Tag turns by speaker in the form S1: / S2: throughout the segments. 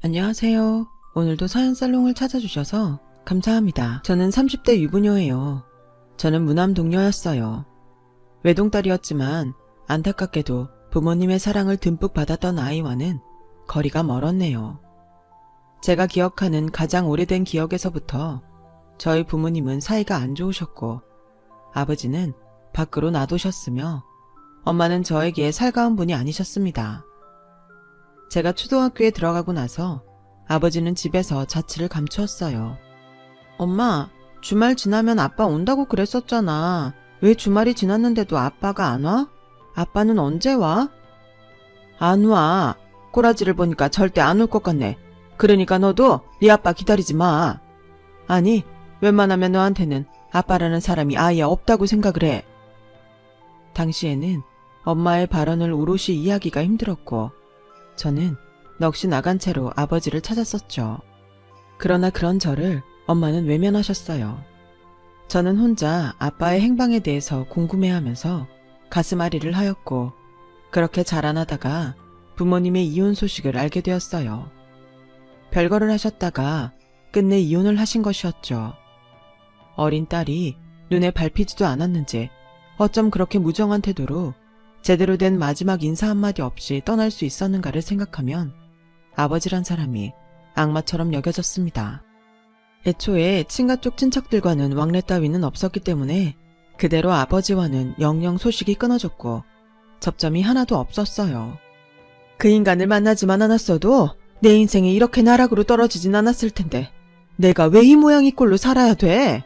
S1: 안녕하세요. 오늘도 사연살롱을 찾아주셔서 감사합니다. 저는 30대 유부녀예요. 저는 무남 동료였어요. 외동딸이었지만 안타깝게도 부모님의 사랑을 듬뿍 받았던 아이와는 거리가 멀었네요. 제가 기억하는 가장 오래된 기억에서부터 저희 부모님은 사이가 안 좋으셨고 아버지는 밖으로 놔두셨으며 엄마는 저에게 살가운 분이 아니셨습니다. 제가 초등학교에 들어가고 나서 아버지는 집에서 자취를 감추었어요. 엄마, 주말 지나면 아빠 온다고 그랬었잖아. 왜 주말이 지났는데도 아빠가 안 와? 아빠는 언제 와? 안 와. 꼬라지를 보니까 절대 안 올 것 같네. 그러니까 너도 네 아빠 기다리지 마. 아니, 웬만하면 너한테는 아빠라는 사람이 아예 없다고 생각을 해. 당시에는 엄마의 발언을 오롯이 이해하기가 힘들었고 저는 넋이 나간 채로 아버지를 찾았었죠. 그러나 그런 저를 엄마는 외면하셨어요. 저는 혼자 아빠의 행방에 대해서 궁금해하면서 가슴앓이를 하였고 그렇게 자라나다가 부모님의 이혼 소식을 알게 되었어요. 별거를 하셨다가 끝내 이혼을 하신 것이었죠. 어린 딸이 눈에 밟히지도 않았는지 어쩜 그렇게 무정한 태도로 제대로 된 마지막 인사 한마디 없이 떠날 수 있었는가를 생각하면 아버지란 사람이 악마처럼 여겨졌습니다. 애초에 친가 쪽 친척들과는 왕래 따위는 없었기 때문에 그대로 아버지와는 영영 소식이 끊어졌고 접점이 하나도 없었어요. 그 인간을 만나지만 않았어도 내 인생이 이렇게 나락으로 떨어지진 않았을 텐데 내가 왜 이 모양 이 꼴로 살아야 돼?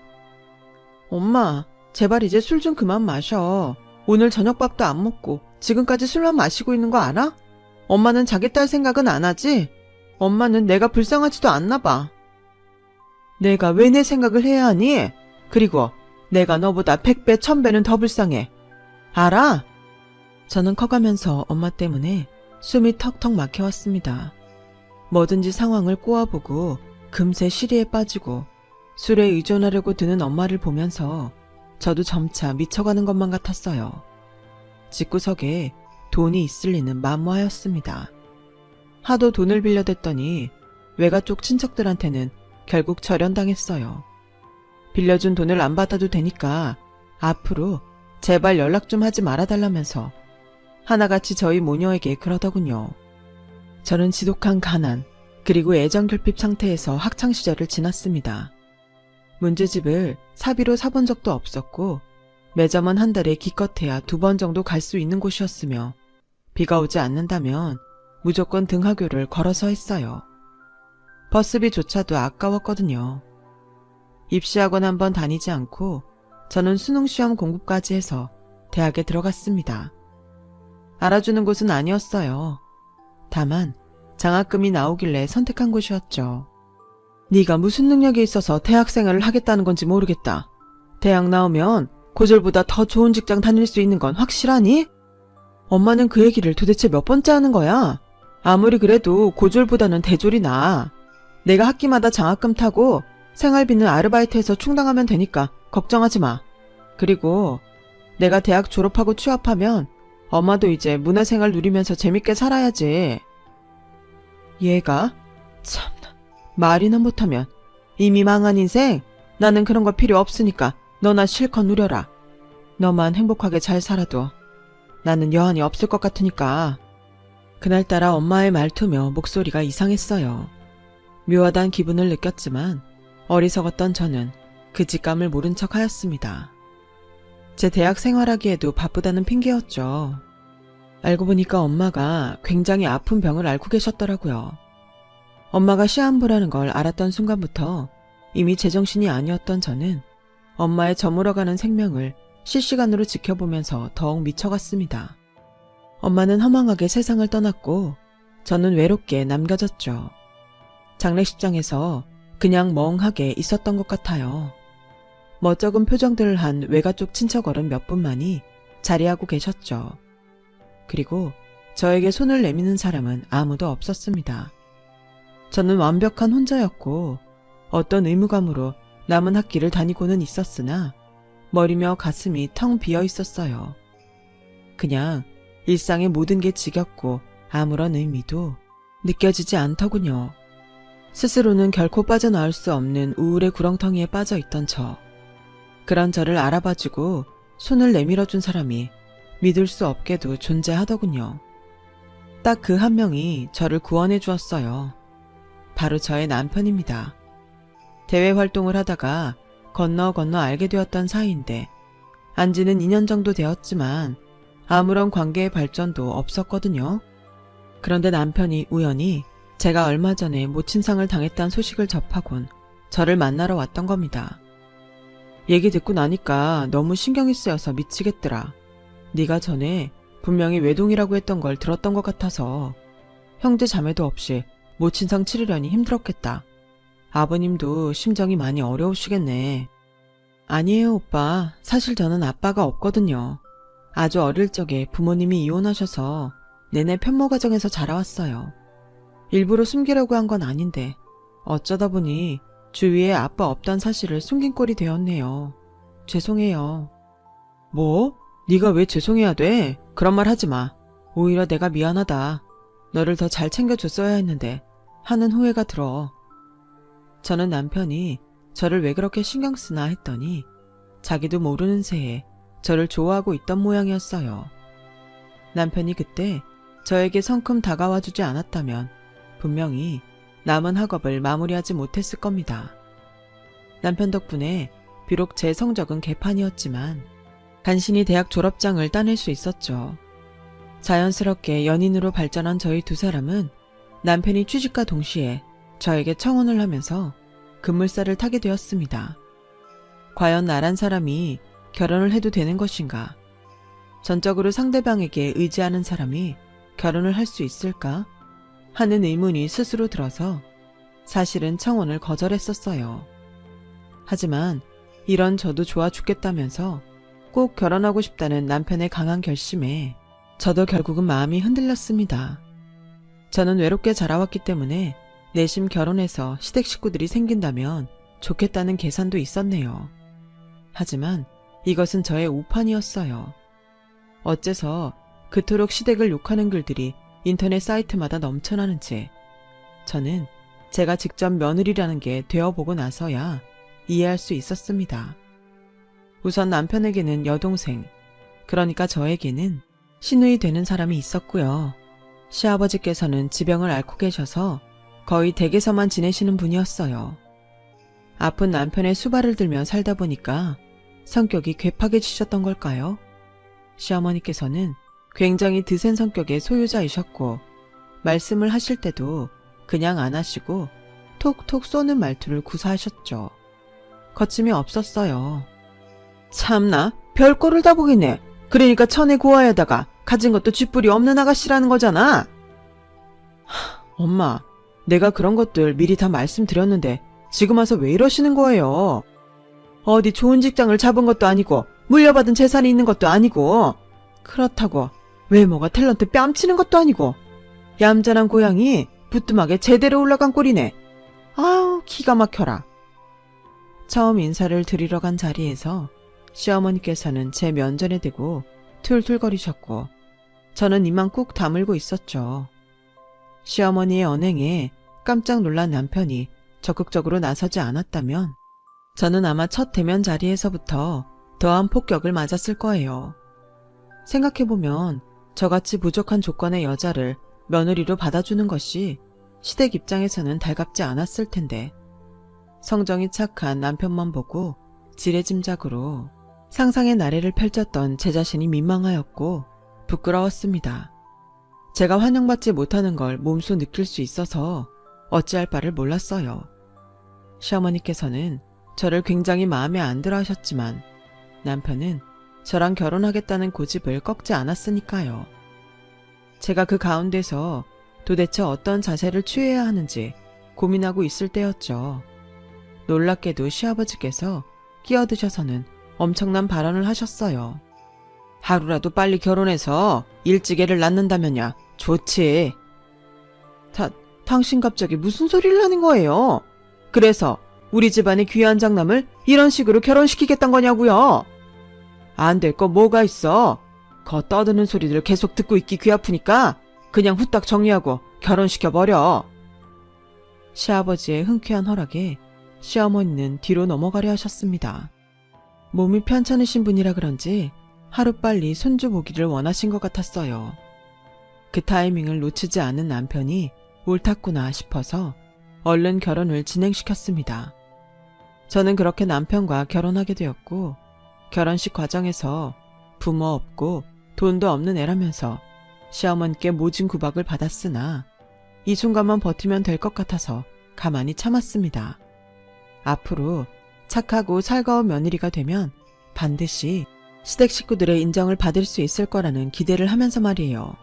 S1: 엄마, 제발 이제 술 좀 그만 마셔. 오늘 저녁밥도 안 먹고 지금까지 술만 마시고 있는 거 알아? 엄마는 자기 딸 생각은 안 하지? 엄마는 내가 불쌍하지도 않나 봐. 내가 왜 내 생각을 해야 하니? 그리고 내가 너보다 100배, 1000배는 더 불쌍해. 알아? 저는 커가면서 엄마 때문에 숨이 턱턱 막혀왔습니다. 뭐든지 상황을 꼬아보고 금세 시리에 빠지고 술에 의존하려고 드는 엄마를 보면서 저도 점차 미쳐가는 것만 같았어요. 집구석에 돈이 있을 리는 만무하였습니다. 하도 돈을 빌려댔더니 외가 쪽 친척들한테는 결국 절연당했어요. 빌려준 돈을 안 받아도 되니까 앞으로 제발 연락 좀 하지 말아달라면서 하나같이 저희 모녀에게 그러더군요. 저는 지독한 가난 그리고 애정결핍 상태에서 학창시절을 지났습니다. 문제집을 사비로 사본 적도 없었고 매점은 한 달에 기껏해야 2번 정도 갈 수 있는 곳이었으며 비가 오지 않는다면 무조건 등하교를 걸어서 했어요. 버스비조차도 아까웠거든요. 입시학원 한번 다니지 않고 저는 수능시험 공부까지 해서 대학에 들어갔습니다. 알아주는 곳은 아니었어요. 다만 장학금이 나오길래 선택한 곳이었죠. 네가 무슨 능력이 있어서 대학생활을 하겠다는 건지 모르겠다. 대학 나오면 고졸보다 더 좋은 직장 다닐 수 있는 건 확실하니? 엄마는 그 얘기를 도대체 몇 번째 하는 거야? 아무리 그래도 고졸보다는 대졸이 나아. 내가 학기마다 장학금 타고 생활비는 아르바이트해서 충당하면 되니까 걱정하지 마. 그리고 내가 대학 졸업하고 취업하면 엄마도 이제 문화생활 누리면서 재밌게 살아야지. 얘가? 참나. 말이나 못하면 이미 망한 인생? 나는 그런 거 필요 없으니까 너나 실컷 누려라. 너만 행복하게 잘 살아도 나는 여한이 없을 것 같으니까. 그날따라 엄마의 말투며 목소리가 이상했어요. 묘하단 기분을 느꼈지만 어리석었던 저는 그 직감을 모른 척 하였습니다. 제 대학 생활하기에도 바쁘다는 핑계였죠. 알고 보니까 엄마가 굉장히 아픈 병을 앓고 계셨더라고요. 엄마가 시한부라는 걸 알았던 순간부터 이미 제정신이 아니었던 저는 엄마의 저물어가는 생명을 실시간으로 지켜보면서 더욱 미쳐갔습니다. 엄마는 허망하게 세상을 떠났고 저는 외롭게 남겨졌죠. 장례식장에서 그냥 멍하게 있었던 것 같아요. 멋쩍은 표정들을 한 외가 쪽 친척 어른 몇 분만이 자리하고 계셨죠. 그리고 저에게 손을 내미는 사람은 아무도 없었습니다. 저는 완벽한 혼자였고 어떤 의무감으로 남은 학기를 다니고는 있었으나 머리며 가슴이 텅 비어 있었어요. 그냥 일상의 모든 게 지겹고 아무런 의미도 느껴지지 않더군요. 스스로는 결코 빠져나올 수 없는 우울의 구렁텅이에 빠져 있던 그런 저를 알아봐주고 손을 내밀어준 사람이 믿을 수 없게도 존재하더군요. 딱 그 한 명이 저를 구원해 주었어요. 바로 저의 남편입니다. 대외 활동을 하다가 건너 알게 되었던 사이인데 안지는 2년 정도 되었지만 아무런 관계의 발전도 없었거든요. 그런데 남편이 우연히 제가 얼마 전에 모친상을 당했다는 소식을 접하곤 저를 만나러 왔던 겁니다. 얘기 듣고 나니까 너무 신경이 쓰여서 미치겠더라. 네가 전에 분명히 외동이라고 했던 걸 들었던 것 같아서 형제 자매도 없이 모친상 치르려니 힘들었겠다. 아버님도 심정이 많이 어려우시겠네. 아니에요, 오빠. 사실 저는 아빠가 없거든요. 아주 어릴 적에 부모님이 이혼하셔서 내내 편모 가정에서 자라왔어요. 일부러 숨기려고 한 건 아닌데 어쩌다 보니 주위에 아빠 없단 사실을 숨긴 꼴이 되었네요. 죄송해요. 뭐? 네가 왜 죄송해야 돼? 그런 말 하지 마. 오히려 내가 미안하다. 너를 더 잘 챙겨줬어야 했는데 하는 후회가 들어. 저는 남편이 저를 왜 그렇게 신경 쓰나 했더니 자기도 모르는 새에 저를 좋아하고 있던 모양이었어요. 남편이 그때 저에게 성큼 다가와주지 않았다면 분명히 남은 학업을 마무리하지 못했을 겁니다. 남편 덕분에 비록 제 성적은 개판이었지만 간신히 대학 졸업장을 따낼 수 있었죠. 자연스럽게 연인으로 발전한 저희 두 사람은 남편이 취직과 동시에 저에게 청혼을 하면서 급물살을 타게 되었습니다. 과연 나란 사람이 결혼을 해도 되는 것인가? 전적으로 상대방에게 의지하는 사람이 결혼을 할 수 있을까? 하는 의문이 스스로 들어서 사실은 청혼을 거절했었어요. 하지만 이런 저도 좋아 죽겠다면서 꼭 결혼하고 싶다는 남편의 강한 결심에 저도 결국은 마음이 흔들렸습니다. 저는 외롭게 자라왔기 때문에 내심 결혼해서 시댁 식구들이 생긴다면 좋겠다는 계산도 있었네요. 하지만 이것은 저의 우판이었어요. 어째서 그토록 시댁을 욕하는 글들이 인터넷 사이트마다 넘쳐나는지 저는 제가 직접 며느리라는 게 되어보고 나서야 이해할 수 있었습니다. 우선 남편에게는 여동생, 그러니까 저에게는 시누이 되는 사람이 있었고요. 시아버지께서는 지병을 앓고 계셔서 거의 댁에서만 지내시는 분이었어요. 아픈 남편의 수발을 들며 살다 보니까 성격이 괴팍해지셨던 걸까요? 시어머니께서는 굉장히 드센 성격의 소유자이셨고 말씀을 하실 때도 그냥 안 하시고 톡톡 쏘는 말투를 구사하셨죠. 거침이 없었어요. 참나 별꼴을 다 보겠네. 그러니까 천에 고아에다가 가진 것도 쥐뿔이 없는 아가씨라는 거잖아. 엄마, 내가 그런 것들 미리 다 말씀드렸는데 지금 와서 왜 이러시는 거예요? 어디 좋은 직장을 잡은 것도 아니고 물려받은 재산이 있는 것도 아니고 그렇다고 외모가 탤런트 뺨치는 것도 아니고 얌전한 고양이 부뚜막에 제대로 올라간 꼴이네. 아우 기가 막혀라. 처음 인사를 드리러 간 자리에서 시어머니께서는 제 면전에 대고 툴툴거리셨고 저는 이만 꾹 다물고 있었죠. 시어머니의 언행에 깜짝 놀란 남편이 적극적으로 나서지 않았다면 저는 아마 첫 대면 자리에서부터 더한 폭격을 맞았을 거예요. 생각해보면 저같이 부족한 조건의 여자를 며느리로 받아주는 것이 시댁 입장에서는 달갑지 않았을 텐데 성정이 착한 남편만 보고 지레짐작으로 상상의 나래를 펼쳤던 제 자신이 민망하였고 부끄러웠습니다. 제가 환영받지 못하는 걸 몸소 느낄 수 있어서 어찌할 바를 몰랐어요. 시어머니께서는 저를 굉장히 마음에 안 들어 하셨지만 남편은 저랑 결혼하겠다는 고집을 꺾지 않았으니까요. 제가 그 가운데서 도대체 어떤 자세를 취해야 하는지 고민하고 있을 때였죠. 놀랍게도 시아버지께서 끼어드셔서는 엄청난 발언을 하셨어요. 하루라도 빨리 결혼해서 일찍 애를 낳는다면야 좋지. 당신 갑자기 무슨 소리를 하는 거예요? 그래서 우리 집안의 귀한 장남을 이런 식으로 결혼시키겠단 거냐고요? 안 될 거 뭐가 있어? 거 떠드는 소리들 계속 듣고 있기 귀 아프니까 그냥 후딱 정리하고 결혼시켜버려. 시아버지의 흔쾌한 허락에 시어머니는 뒤로 넘어가려 하셨습니다. 몸이 편찮으신 분이라 그런지 하루빨리 손주 보기를 원하신 것 같았어요. 그 타이밍을 놓치지 않은 남편이 옳았구나 싶어서 얼른 결혼을 진행시켰습니다. 저는 그렇게 남편과 결혼하게 되었고, 결혼식 과정에서 부모 없고 돈도 없는 애라면서 시어머니께 모진 구박을 받았으나 이 순간만 버티면 될 것 같아서 가만히 참았습니다. 앞으로 착하고 살가운 며느리가 되면 반드시 시댁 식구들의 인정을 받을 수 있을 거라는 기대를 하면서 말이에요.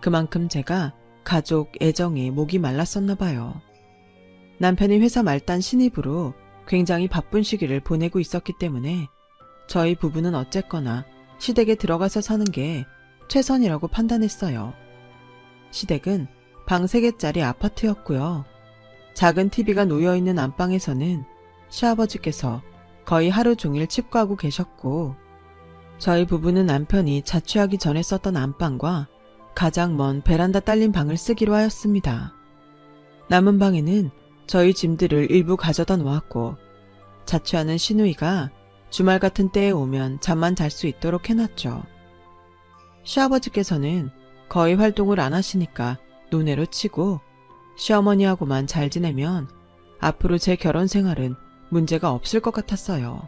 S1: 그만큼 제가 가족 애정에 목이 말랐었나 봐요. 남편이 회사 말단 신입으로 굉장히 바쁜 시기를 보내고 있었기 때문에 저희 부부는 어쨌거나 시댁에 들어가서 사는 게 최선이라고 판단했어요. 시댁은 방 3개짜리 아파트였고요. 작은 TV가 놓여있는 안방에서는 시아버지께서 거의 하루 종일 칩거하고 계셨고, 저희 부부는 남편이 자취하기 전에 썼던 안방과 가장 먼 베란다 딸린 방을 쓰기로 하였습니다. 남은 방에는 저희 짐들을 일부 가져다 놓았고, 자취하는 시누이가 주말 같은 때에 오면 잠만 잘 수 있도록 해놨죠. 시아버지께서는 거의 활동을 안 하시니까 논외로 치고, 시어머니하고만 잘 지내면 앞으로 제 결혼 생활은 문제가 없을 것 같았어요.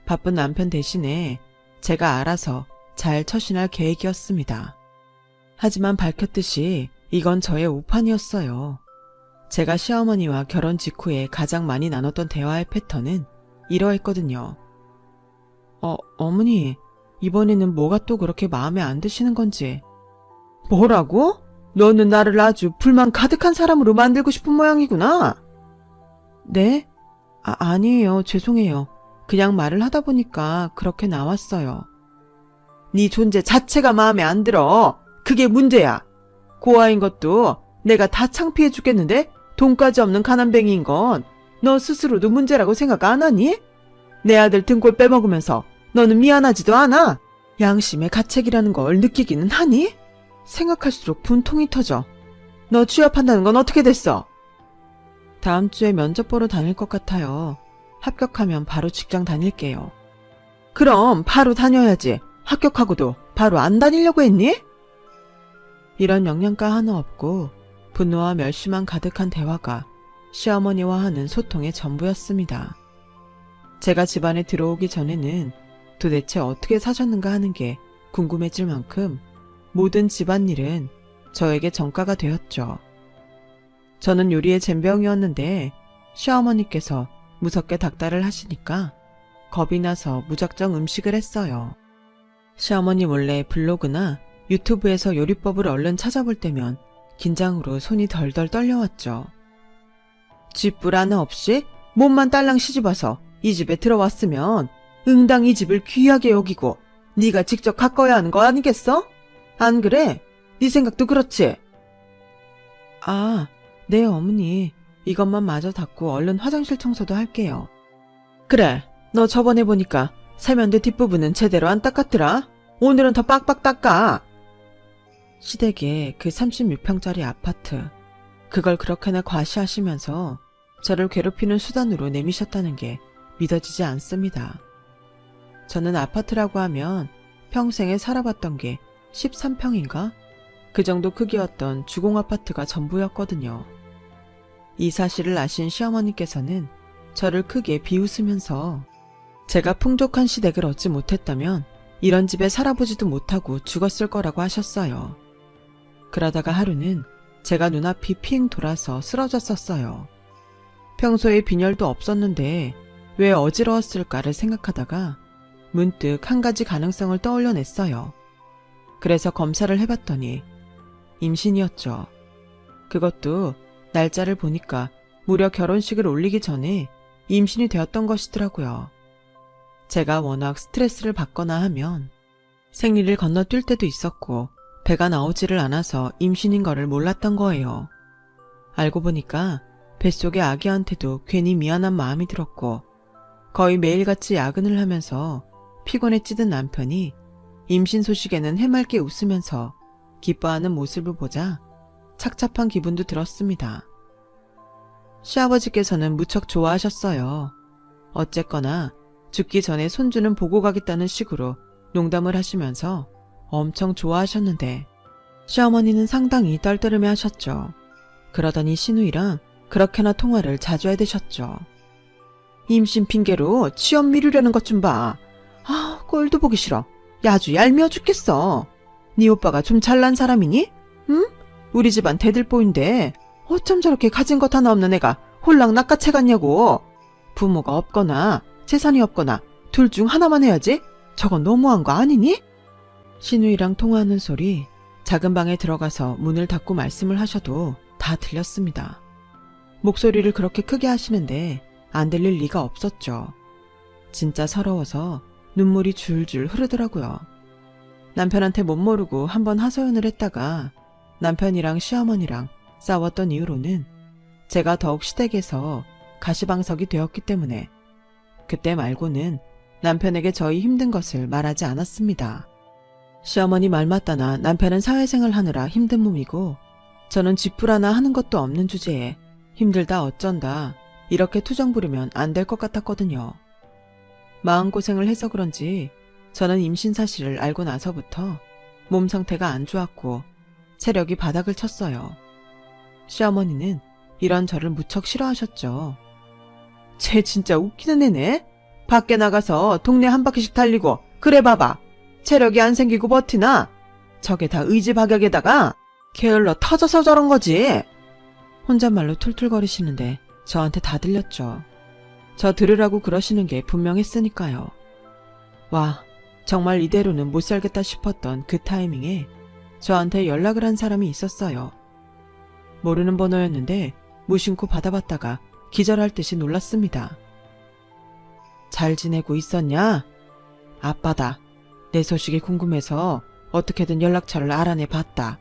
S1: 바쁜 남편 대신에 제가 알아서 잘 처신할 계획이었습니다. 하지만 밝혔듯이 이건 저의 오판이었어요. 제가 시어머니와 결혼 직후에 가장 많이 나눴던 대화의 패턴은 이러했거든요. 어머니, 이번에는 뭐가 또 그렇게 마음에 안 드시는 건지. 뭐라고? 너는 나를 아주 불만 가득한 사람으로 만들고 싶은 모양이구나. 네? 아니에요. 죄송해요. 그냥 말을 하다 보니까 그렇게 나왔어요. 네 존재 자체가 마음에 안 들어. 그게 문제야. 고아인 것도 내가 다 창피해 죽겠는데 돈까지 없는 가난뱅이인 건 너 스스로도 문제라고 생각 안 하니? 내 아들 등골 빼먹으면서 너는 미안하지도 않아? 양심의 가책이라는 걸 느끼기는 하니? 생각할수록 분통이 터져. 너 취업한다는 건 어떻게 됐어? 다음 주에 면접 보러 다닐 것 같아요. 합격하면 바로 직장 다닐게요. 그럼 바로 다녀야지. 합격하고도 바로 안 다니려고 했니? 이런 영양가 하나 없고 분노와 멸시만 가득한 대화가 시어머니와 하는 소통의 전부였습니다. 제가 집안에 들어오기 전에는 도대체 어떻게 사셨는가 하는 게 궁금해질 만큼 모든 집안일은 저에게 전가가 되었죠. 저는 요리의 젬병이었는데 시어머니께서 무섭게 닥달을 하시니까 겁이 나서 무작정 음식을 했어요. 시어머니 몰래 블로그나 유튜브에서 요리법을 얼른 찾아볼 때면 긴장으로 손이 덜덜 떨려왔죠. 쥐뿔 하나 없이 몸만 딸랑 시집와서 이 집에 들어왔으면 응당 이 집을 귀하게 여기고 네가 직접 가꿔야 하는 거 아니겠어? 안 그래? 네 생각도 그렇지? 네 어머니. 이것만 마저 닦고 얼른 화장실 청소도 할게요. 그래, 너 저번에 보니까 세면대 뒷부분은 제대로 안 닦았더라. 오늘은 더 빡빡 닦아. 시댁에 그 36평짜리 아파트, 그걸 그렇게나 과시하시면서 저를 괴롭히는 수단으로 내미셨다는 게 믿어지지 않습니다. 저는 아파트라고 하면 평생에 살아봤던 게 13평인가? 그 정도 크기였던 주공아파트가 전부였거든요. 이 사실을 아신 시어머니께서는 저를 크게 비웃으면서 제가 풍족한 시댁을 얻지 못했다면 이런 집에 살아보지도 못하고 죽었을 거라고 하셨어요. 그러다가 하루는 제가 눈앞이 핑 돌아서 쓰러졌었어요. 평소에 빈혈도 없었는데 왜 어지러웠을까를 생각하다가 문득 한 가지 가능성을 떠올려냈어요. 그래서 검사를 해봤더니 임신이었죠. 그것도 날짜를 보니까 무려 결혼식을 올리기 전에 임신이 되었던 것이더라고요. 제가 워낙 스트레스를 받거나 하면 생리를 건너뛸 때도 있었고 배가 나오지를 않아서 임신인 거를 몰랐던 거예요. 알고 보니까 뱃속의 아기한테도 괜히 미안한 마음이 들었고 거의 매일같이 야근을 하면서 피곤에 찌든 남편이 임신 소식에는 해맑게 웃으면서 기뻐하는 모습을 보자 착잡한 기분도 들었습니다. 시아버지께서는 무척 좋아하셨어요. 어쨌거나 죽기 전에 손주는 보고 가겠다는 식으로 농담을 하시면서 엄청 좋아하셨는데 시어머니는 상당히 떨떠름해 하셨죠. 그러더니 신우이랑 그렇게나 통화를 자주 해대셨죠. 임신 핑계로 취업 미루려는 것 좀 봐. 아, 꼴도 보기 싫어. 아주 얄미워 죽겠어. 네 오빠가 좀 잘난 사람이니? 응? 우리 집안 대들보인데 어쩜 저렇게 가진 것 하나 없는 애가 홀랑 낚아채 갔냐고. 부모가 없거나 재산이 없거나 둘 중 하나만 해야지. 저건 너무한 거 아니니? 신우이랑 통화하는 소리 작은 방에 들어가서 문을 닫고 말씀을 하셔도 다 들렸습니다. 목소리를 그렇게 크게 하시는데 안 들릴 리가 없었죠. 진짜 서러워서 눈물이 줄줄 흐르더라고요. 남편한테 못 모르고 한번 하소연을 했다가 남편이랑 시어머니랑 싸웠던 이후로는 제가 더욱 시댁에서 가시방석이 되었기 때문에 그때 말고는 남편에게 저희 힘든 것을 말하지 않았습니다. 시어머니 말 맞다나 남편은 사회생활 하느라 힘든 몸이고 저는 쥐뿔 하나 하는 것도 없는 주제에 힘들다 어쩐다 이렇게 투정 부리면 안 될 것 같았거든요. 마음고생을 해서 그런지 저는 임신 사실을 알고 나서부터 몸 상태가 안 좋았고 체력이 바닥을 쳤어요. 시어머니는 이런 저를 무척 싫어하셨죠. 쟤 진짜 웃기는 애네. 밖에 나가서 동네 한 바퀴씩 달리고 그래 봐봐. 체력이 안 생기고 버티나? 저게 다 의지박약에다가 게을러 터져서 저런 거지. 혼잣말로 툴툴거리시는데 저한테 다 들렸죠. 저 들으라고 그러시는 게 분명했으니까요. 와, 정말 이대로는 못 살겠다 싶었던 그 타이밍에 저한테 연락을 한 사람이 있었어요. 모르는 번호였는데 무심코 받아봤다가 기절할 듯이 놀랐습니다. 잘 지내고 있었냐? 아빠다. 내 소식이 궁금해서 어떻게든 연락처를 알아내 봤다.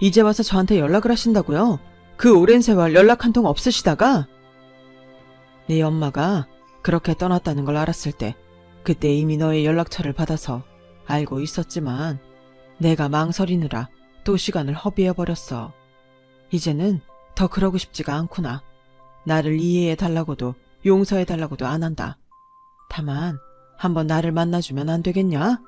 S1: 이제 와서 저한테 연락을 하신다고요? 그 오랜 세월 연락 한 통 없으시다가? 네 엄마가 그렇게 떠났다는 걸 알았을 때 그때 이미 너의 연락처를 받아서 알고 있었지만 내가 망설이느라 또 시간을 허비해버렸어. 이제는 더 그러고 싶지가 않구나. 나를 이해해달라고도 용서해달라고도 안 한다. 다만 한번 나를 만나주면 안 되겠냐?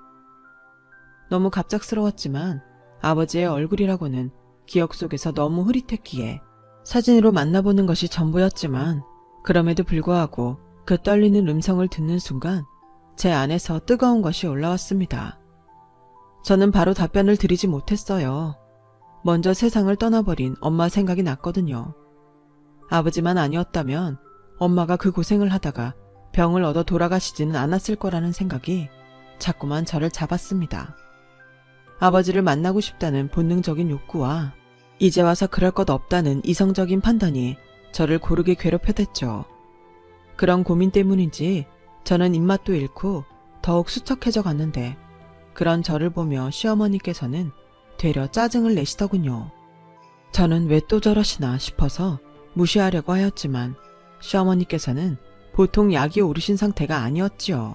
S1: 너무 갑작스러웠지만 아버지의 얼굴이라고는 기억 속에서 너무 흐릿했기에 사진으로 만나보는 것이 전부였지만 그럼에도 불구하고 그 떨리는 음성을 듣는 순간 제 안에서 뜨거운 것이 올라왔습니다. 저는 바로 답변을 드리지 못했어요. 먼저 세상을 떠나버린 엄마 생각이 났거든요. 아버지만 아니었다면 엄마가 그 고생을 하다가 병을 얻어 돌아가시지는 않았을 거라는 생각이 자꾸만 저를 잡았습니다. 아버지를 만나고 싶다는 본능적인 욕구와 이제 와서 그럴 것 없다는 이성적인 판단이 저를 고르게 괴롭혀댔죠. 그런 고민 때문인지 저는 입맛도 잃고 더욱 수척해져 갔는데 그런 저를 보며 시어머니께서는 되려 짜증을 내시더군요. 저는 왜 또 저러시나 싶어서 무시하려고 하였지만 시어머니께서는 보통 약이 오르신 상태가 아니었지요.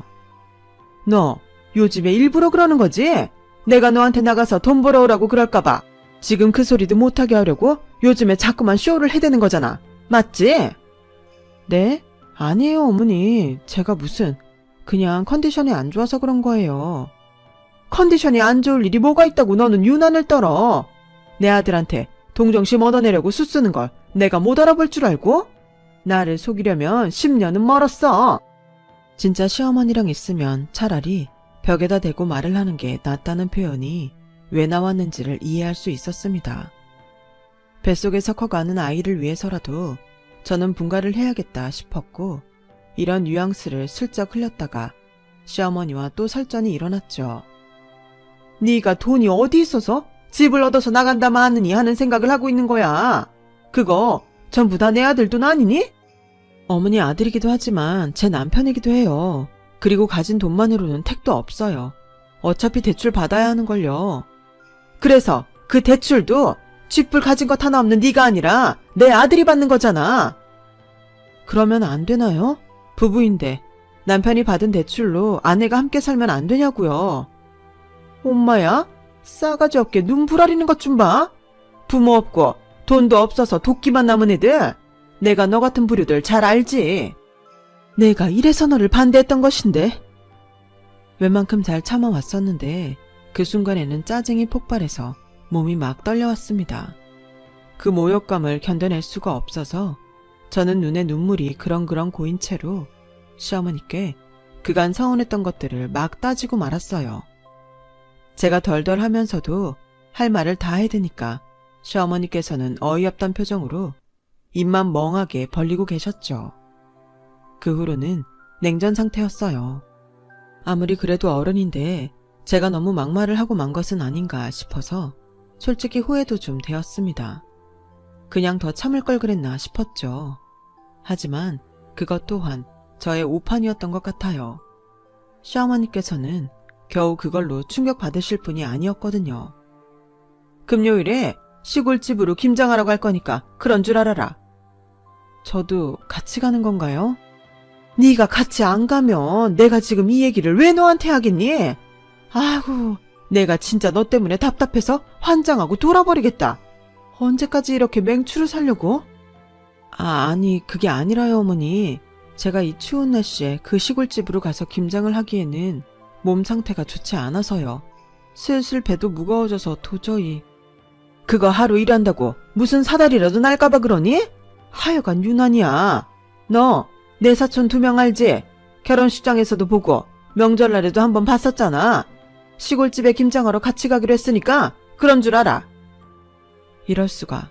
S1: 너 요즘에 일부러 그러는 거지? 내가 너한테 나가서 돈 벌어오라고 그럴까봐 지금 그 소리도 못하게 하려고 요즘에 자꾸만 쇼를 해대는 거잖아. 맞지? 네? 아니에요 어머니. 제가 무슨 그냥 컨디션이 안 좋아서 그런 거예요. 컨디션이 안 좋을 일이 뭐가 있다고 너는 유난을 떨어. 내 아들한테 동정심 얻어내려고 수쓰는 걸 내가 못 알아볼 줄 알고? 나를 속이려면 10년은 멀었어. 진짜 시어머니랑 있으면 차라리 벽에다 대고 말을 하는 게 낫다는 표현이 왜 나왔는지를 이해할 수 있었습니다. 뱃속에서 커가는 아이를 위해서라도 저는 분가를 해야겠다 싶었고 이런 뉘앙스를 슬쩍 흘렸다가 시어머니와 또 설전이 일어났죠. 네가 돈이 어디 있어서 집을 얻어서 나간다마 하느니 하는 생각을 하고 있는 거야. 그거 전부 다 내 아들 돈 아니니? 어머니 아들이기도 하지만 제 남편이기도 해요. 그리고 가진 돈만으로는 택도 없어요. 어차피 대출 받아야 하는걸요. 그래서 그 대출도 쥐뿔 가진 것 하나 없는 네가 아니라 내 아들이 받는 거잖아. 그러면 안 되나요? 부부인데 남편이 받은 대출로 아내가 함께 살면 안 되냐고요. 엄마야, 싸가지 없게 눈 부라리는 것 좀 봐. 부모 없고 돈도 없어서 도끼만 남은 애들. 내가 너 같은 부류들 잘 알지. 내가 이래서 너를 반대했던 것인데. 웬만큼 잘 참아왔었는데 그 순간에는 짜증이 폭발해서 몸이 막 떨려왔습니다. 그 모욕감을 견뎌낼 수가 없어서 저는 눈에 눈물이 그렁그렁 고인 채로 시어머니께 그간 서운했던 것들을 막 따지고 말았어요. 제가 덜덜 하면서도 할 말을 다 해대니까 시어머니께서는 어이없던 표정으로 입만 멍하게 벌리고 계셨죠. 그 후로는 냉전 상태였어요. 아무리 그래도 어른인데 제가 너무 막말을 하고 만 것은 아닌가 싶어서 솔직히 후회도 좀 되었습니다. 그냥 더 참을 걸 그랬나 싶었죠. 하지만 그것 또한 저의 오판이었던 것 같아요. 시어머니께서는 겨우 그걸로 충격받으실 분이 아니었거든요. 금요일에 시골집으로 김장하러 갈 거니까 그런 줄 알아라. 저도 같이 가는 건가요? 네가 같이 안 가면 내가 지금 이 얘기를 왜 너한테 하겠니? 아이고, 내가 진짜 너 때문에 답답해서 환장하고 돌아버리겠다. 언제까지 이렇게 맹추를 살려고? 아니 그게 아니라요 어머니. 제가 이 추운 날씨에 그 시골집으로 가서 김장을 하기에는 몸 상태가 좋지 않아서요. 슬슬 배도 무거워져서 도저히. 그거 하루 일한다고 무슨 사다리라도 날까봐 그러니? 하여간 유난이야. 너 내 사촌 2명 알지? 결혼식장에서도 보고 명절날에도 한번 봤었잖아. 시골집에 김장하러 같이 가기로 했으니까 그런 줄 알아. 이럴 수가.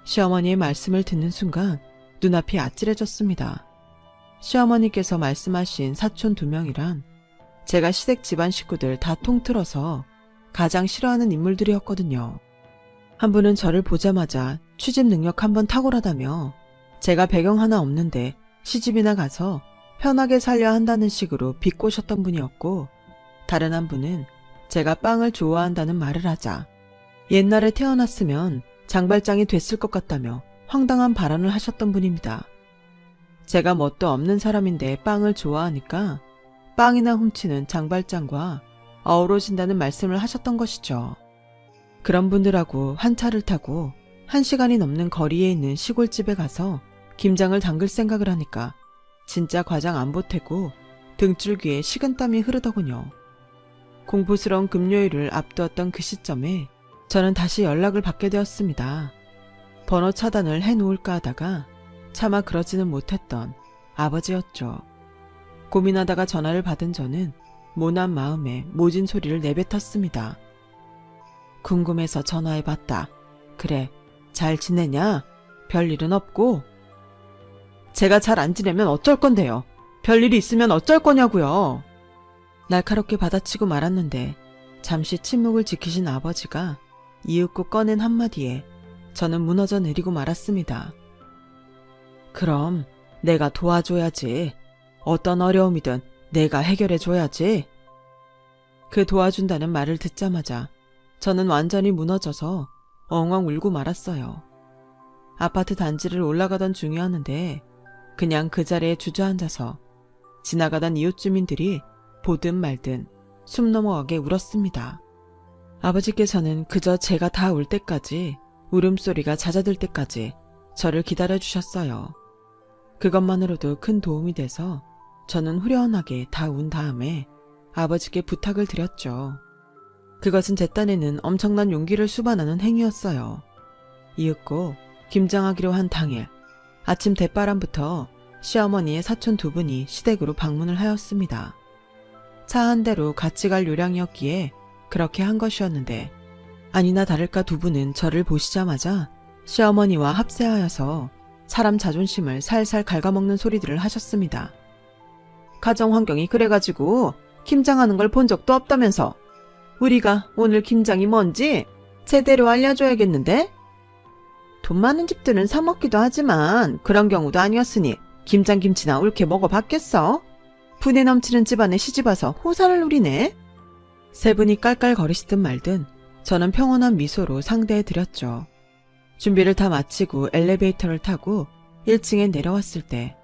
S1: 시어머니의 말씀을 듣는 순간 눈앞이 아찔해졌습니다. 시어머니께서 말씀하신 사촌 2명이란 제가 시댁 집안 식구들 다 통틀어서 가장 싫어하는 인물들이었거든요. 한 분은 저를 보자마자 취집 능력 한번 탁월하다며 제가 배경 하나 없는데 시집이나 가서 편하게 살려야 한다는 식으로 비꼬셨던 분이었고, 다른 한 분은 제가 빵을 좋아한다는 말을 하자 옛날에 태어났으면 장발장이 됐을 것 같다며 황당한 발언을 하셨던 분입니다. 제가 뭣도 없는 사람인데 빵을 좋아하니까 빵이나 훔치는 장발장과 어우러진다는 말씀을 하셨던 것이죠. 그런 분들하고 한 차를 타고 1시간이 넘는 거리에 있는 시골집에 가서 김장을 담글 생각을 하니까 진짜 과장 안 보태고 등줄기에 식은땀이 흐르더군요. 공포스러운 금요일을 앞두었던 그 시점에 저는 다시 연락을 받게 되었습니다. 번호 차단을 해놓을까 하다가 차마 그러지는 못했던 아버지였죠. 고민하다가 전화를 받은 저는 모난 마음에 모진 소리를 내뱉었습니다. 궁금해서 전화해봤다. 그래, 잘 지내냐? 별일은 없고? 제가 잘 안 지내면 어쩔 건데요. 별일이 있으면 어쩔 거냐고요. 날카롭게 받아치고 말았는데 잠시 침묵을 지키신 아버지가 이윽고 꺼낸 한마디에 저는 무너져 내리고 말았습니다. 그럼 내가 도와줘야지. 어떤 어려움이든 내가 해결해줘야지. 그 도와준다는 말을 듣자마자 저는 완전히 무너져서 엉엉 울고 말았어요. 아파트 단지를 올라가던 중이었는데 그냥 그 자리에 주저앉아서 지나가던 이웃 주민들이 보든 말든 숨 넘어가게 울었습니다. 아버지께서는 그저 제가 다 울 때까지, 울음소리가 잦아들 때까지 저를 기다려주셨어요. 그것만으로도 큰 도움이 돼서 저는 후련하게 다 운 다음에 아버지께 부탁을 드렸죠. 그것은 제 딴에는 엄청난 용기를 수반하는 행위였어요. 이윽고 김장하기로 한 당일 아침 대바람부터 시어머니의 사촌 2분이 시댁으로 방문을 하였습니다. 차 한 대로 같이 갈 요량이었기에 그렇게 한 것이었는데, 아니나 다를까 2분은 저를 보시자마자 시어머니와 합세하여서 사람 자존심을 살살 갉아먹는 소리들을 하셨습니다. 가정 환경이 그래가지고 김장하는 걸 본 적도 없다면서 우리가 오늘 김장이 뭔지 제대로 알려줘야겠는데? 돈 많은 집들은 사 먹기도 하지만 그런 경우도 아니었으니 김장김치나 옳게 먹어봤겠어? 분에 넘치는 집안에 시집와서 호사를 누리네? 세 분이 깔깔거리시든 말든 저는 평온한 미소로 상대해드렸죠. 준비를 다 마치고 엘리베이터를 타고 1층에 내려왔을 때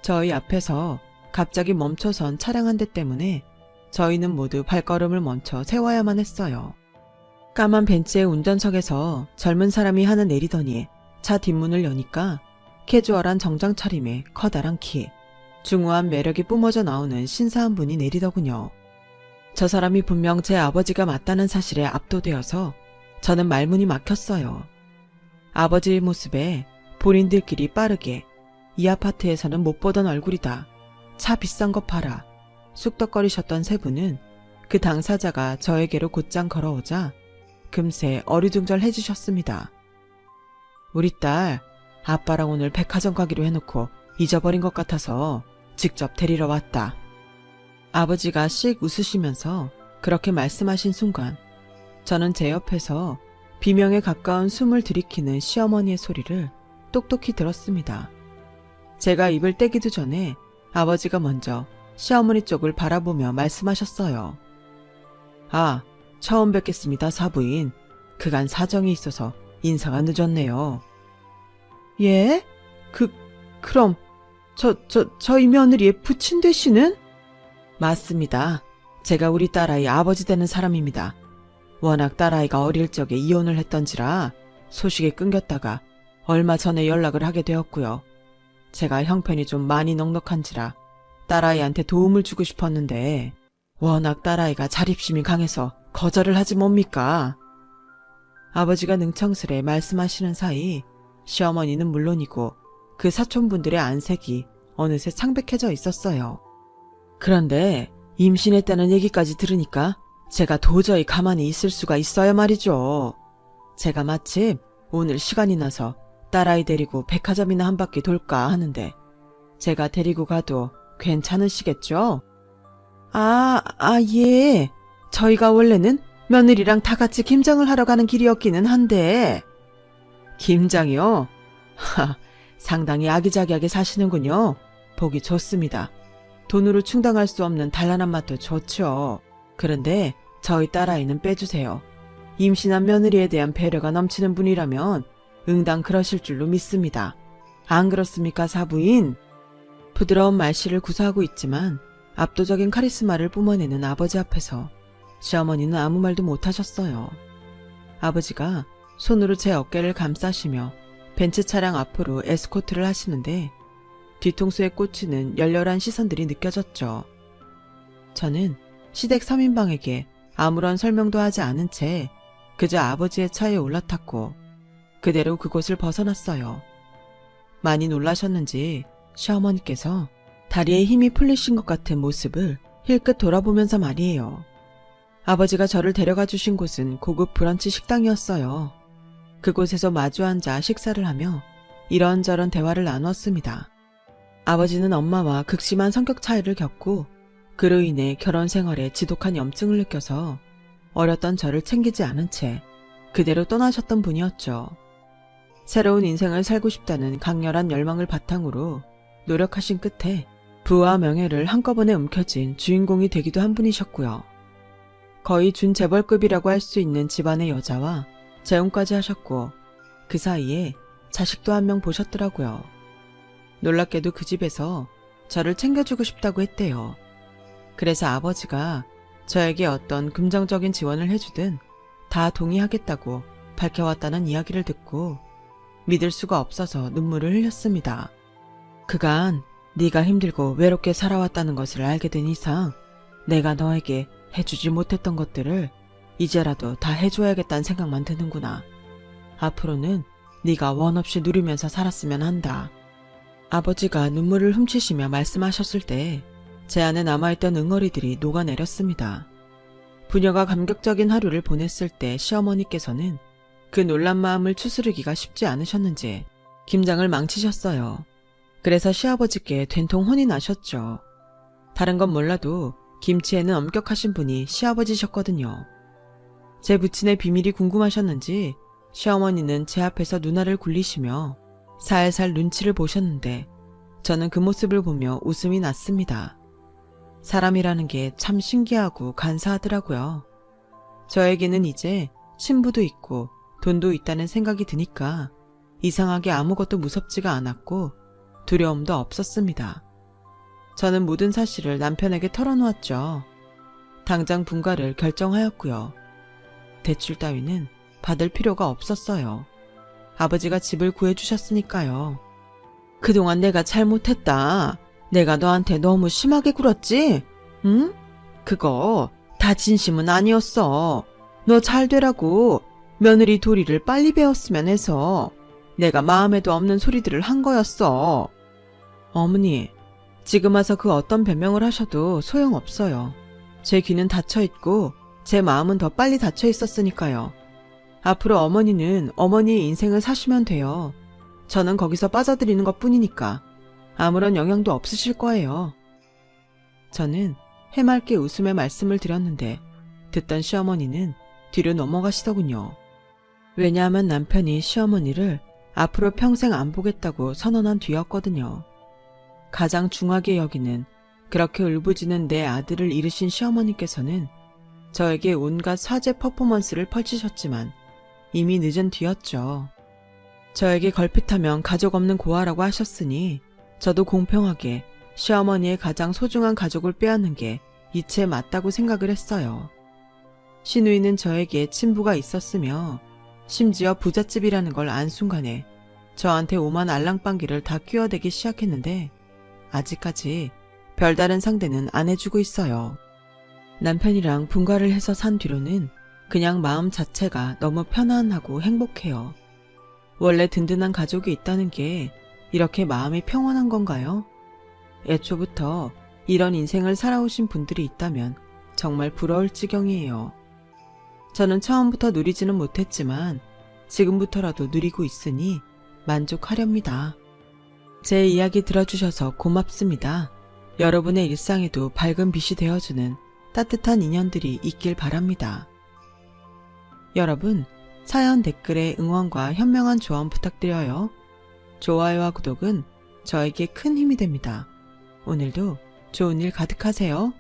S1: 저희 앞에서 갑자기 멈춰선 차량 한 대 때문에 저희는 모두 발걸음을 멈춰 세워야만 했어요. 까만 벤츠의 운전석에서 젊은 사람이 하나 내리더니 차 뒷문을 여니까 캐주얼한 정장 차림에 커다란 키, 중후한 매력이 뿜어져 나오는 신사한 분이 내리더군요. 저 사람이 분명 제 아버지가 맞다는 사실에 압도되어서 저는 말문이 막혔어요. 아버지의 모습에 본인들끼리 빠르게 이 아파트에서는 못 보던 얼굴이다. 차 비싼 거 팔아. 쑥덕거리셨던 세 분은 그 당사자가 저에게로 곧장 걸어오자 금세 어리둥절해지셨습니다. 우리 딸, 아빠랑 오늘 백화점 가기로 해놓고 잊어버린 것 같아서 직접 데리러 왔다. 아버지가 씩 웃으시면서 그렇게 말씀하신 순간 저는 제 옆에서 비명에 가까운 숨을 들이키는 시어머니의 소리를 똑똑히 들었습니다. 제가 입을 떼기도 전에 아버지가 먼저 시어머니 쪽을 바라보며 말씀하셨어요. 아, 처음 뵙겠습니다, 사부인. 그간 사정이 있어서 인사가 늦었네요. 예? 그럼 저희 며느리의 부친 되시는? 맞습니다. 제가 우리 딸아이 아버지 되는 사람입니다. 워낙 딸아이가 어릴 적에 이혼을 했던지라 소식이 끊겼다가 얼마 전에 연락을 하게 되었고요. 제가 형편이 좀 많이 넉넉한지라 딸아이한테 도움을 주고 싶었는데 워낙 딸아이가 자립심이 강해서 거절을 하지 뭡니까? 아버지가 능청스레 말씀하시는 사이 시어머니는 물론이고 그 사촌분들의 안색이 어느새 창백해져 있었어요. 그런데 임신했다는 얘기까지 들으니까 제가 도저히 가만히 있을 수가 있어야 말이죠. 제가 마침 오늘 시간이 나서 딸아이 데리고 백화점이나 한 바퀴 돌까 하는데 제가 데리고 가도 괜찮으시겠죠? 예. 저희가 원래는 며느리랑 다 같이 김장을 하러 가는 길이었기는 한데. 김장이요? 상당히 아기자기하게 사시는군요. 보기 좋습니다. 돈으로 충당할 수 없는 단란한 맛도 좋죠. 그런데 저희 딸아이는 빼주세요. 임신한 며느리에 대한 배려가 넘치는 분이라면 응당 그러실 줄로 믿습니다. 안 그렇습니까, 사부인? 부드러운 말씨를 구사하고 있지만 압도적인 카리스마를 뿜어내는 아버지 앞에서 시어머니는 아무 말도 못하셨어요. 아버지가 손으로 제 어깨를 감싸시며 벤츠 차량 앞으로 에스코트를 하시는데 뒤통수에 꽂히는 열렬한 시선들이 느껴졌죠. 저는 시댁 3인방에게 아무런 설명도 하지 않은 채 그저 아버지의 차에 올라탔고 그대로 그곳을 벗어났어요. 많이 놀라셨는지 시어머니께서 다리에 힘이 풀리신 것 같은 모습을 힐끗 돌아보면서 말이에요. 아버지가 저를 데려가 주신 곳은 고급 브런치 식당이었어요. 그곳에서 마주 앉아 식사를 하며 이런저런 대화를 나누었습니다. 아버지는 엄마와 극심한 성격 차이를 겪고 그로 인해 결혼 생활에 지독한 염증을 느껴서 어렸던 저를 챙기지 않은 채 그대로 떠나셨던 분이었죠. 새로운 인생을 살고 싶다는 강렬한 열망을 바탕으로 노력하신 끝에 부와 명예를 한꺼번에 움켜쥔 주인공이 되기도 한 분이셨고요. 거의 준재벌급이라고 할 수 있는 집안의 여자와 재혼까지 하셨고 그 사이에 자식도 한 명 보셨더라고요. 놀랍게도 그 집에서 저를 챙겨주고 싶다고 했대요. 그래서 아버지가 저에게 어떤 금전적인 지원을 해주든 다 동의하겠다고 밝혀왔다는 이야기를 듣고 믿을 수가 없어서 눈물을 흘렸습니다. 그간 네가 힘들고 외롭게 살아왔다는 것을 알게 된 이상 내가 너에게 해주지 못했던 것들을 이제라도 다 해줘야겠다는 생각만 드는구나. 앞으로는 네가 원 없이 누리면서 살았으면 한다. 아버지가 눈물을 훔치시며 말씀하셨을 때 제 안에 남아있던 응어리들이 녹아내렸습니다. 부녀가 감격적인 하루를 보냈을 때 시어머니께서는 그 놀란 마음을 추스르기가 쉽지 않으셨는지 김장을 망치셨어요. 그래서 시아버지께 된통 혼이 나셨죠. 다른 건 몰라도 김치에는 엄격하신 분이 시아버지셨거든요. 제 부친의 비밀이 궁금하셨는지 시어머니는 제 앞에서 누나를 굴리시며 살살 눈치를 보셨는데 저는 그 모습을 보며 웃음이 났습니다. 사람이라는 게 참 신기하고 간사하더라고요. 저에게는 이제 친부도 있고 돈도 있다는 생각이 드니까 이상하게 아무것도 무섭지가 않았고 두려움도 없었습니다. 저는 모든 사실을 남편에게 털어놓았죠. 당장 분가를 결정하였고요. 대출 따위는 받을 필요가 없었어요. 아버지가 집을 구해주셨으니까요. 그동안 내가 잘못했다. 내가 너한테 너무 심하게 굴었지? 응? 그거 다 진심은 아니었어. 너 잘 되라고 며느리 도리를 빨리 배웠으면 해서 내가 마음에도 없는 소리들을 한 거였어. 어머니, 지금 와서 그 어떤 변명을 하셔도 소용없어요. 제 귀는 닫혀있고 제 마음은 더 빨리 닫혀 있었으니까요. 앞으로 어머니는 어머니의 인생을 사시면 돼요. 저는 거기서 빠져들이는 것 뿐이니까 아무런 영향도 없으실 거예요. 저는 해맑게 웃으며 말씀을 드렸는데 듣던 시어머니는 뒤로 넘어가시더군요. 왜냐하면 남편이 시어머니를 앞으로 평생 안 보겠다고 선언한 뒤였거든요. 가장 중하게 여기는 그렇게 울부짖는 내 아들을 잃으신 시어머니께서는 저에게 온갖 사죄 퍼포먼스를 펼치셨지만 이미 늦은 뒤였죠. 저에게 걸핏하면 가족 없는 고아라고 하셨으니 저도 공평하게 시어머니의 가장 소중한 가족을 빼앗는 게 이치에 맞다고 생각을 했어요. 시누이는 저에게 친부가 있었으며 심지어 부잣집이라는 걸 안 순간에 저한테 오만 알랑방귀를 다 끼어대기 시작했는데 아직까지 별다른 상대는 안 해주고 있어요. 남편이랑 분가를 해서 산 뒤로는 그냥 마음 자체가 너무 편안하고 행복해요. 원래 든든한 가족이 있다는 게 이렇게 마음이 평온한 건가요? 애초부터 이런 인생을 살아오신 분들이 있다면 정말 부러울 지경이에요. 저는 처음부터 누리지는 못했지만 지금부터라도 누리고 있으니 만족하렵니다. 제 이야기 들어주셔서 고맙습니다. 여러분의 일상에도 밝은 빛이 되어주는 따뜻한 인연들이 있길 바랍니다. 여러분, 사연 댓글에 응원과 현명한 조언 부탁드려요. 좋아요와 구독은 저에게 큰 힘이 됩니다. 오늘도 좋은 일 가득하세요.